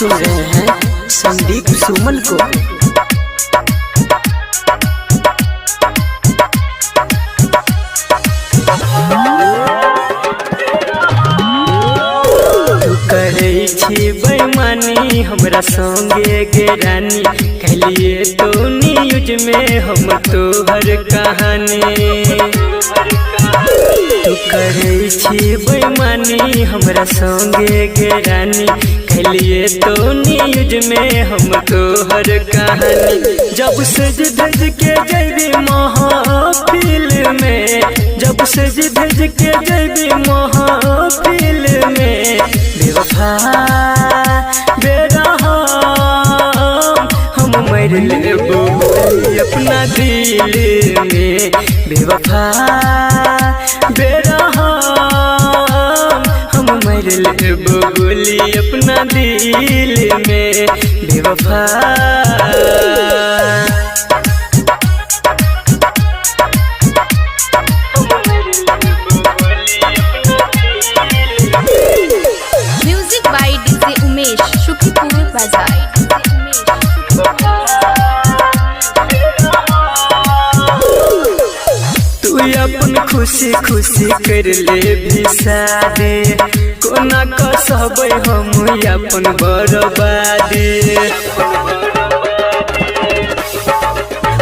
सुन रहे हैं संदीप सुमन को। करे छी बेईमानी हमरा संगे गे रानी, कहलिए तो न्यूज में हम तोहर कहानी। तू करे छी बेईमानी हमरा संगे गे रानी, कहलिए तो न्यूज में हम तोहर कहानी। जब सज धज के जैबी महफिल में, जब सज धज के जैबी महफिल में, बेवफा बेरहम हम मर लेबो अपना दिल में। बेवफा बेरहम हम मर लेबो गोली अपना दिल में। बेवफा अपन खुशी खुशी कर ले भी शादी, कोना कसबै हम अपन बर्बादी।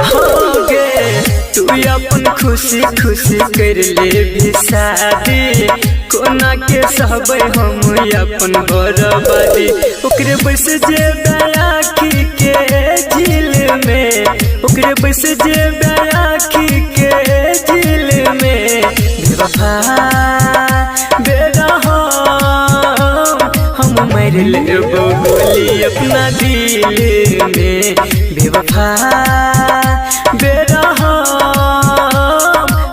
हो गे तू अपन खुशी खुशी कर ले भी शादी, कोना के सहबै हम अपन बर्बादी। ओकरे बस जे आँखी के झील में, ओकरे बस जे आँखी के झील में, बेवफा बेरहम हम मर लेबो गोली अपना दिल में। बेवफा बेरहम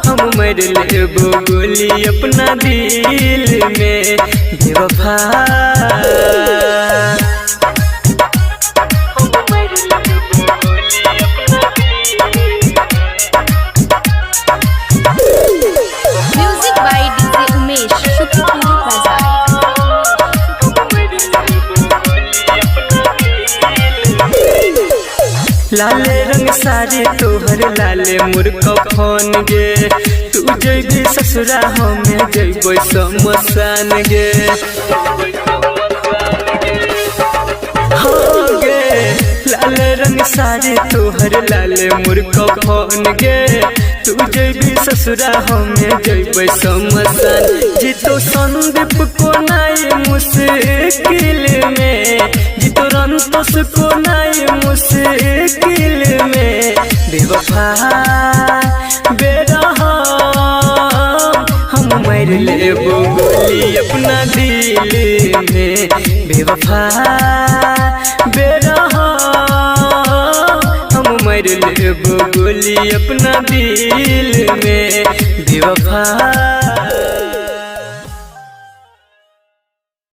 हम मर लेबो गोली अपना दिल में। बेवफा लाले रंग साड़ी तोहर लाले मुर्ख फोन गे, तू जैबी ससुरा हमें जैबो शमशान गे। हो गे लाले रंग साड़ी तोहर लाले मुर्ख फोन गे, तू जैबी ससुरा हमें जैबो शमशान। जीतो संदीप को नाई मुश्किल में, जीतो रंतोष को नाई मुश्किल में, बेवफा बेरहम हम मर लेबो गोली अपना दिल में। बेवफा बेरहम हम मर लेबो गोली अपना दिल में। बेवफा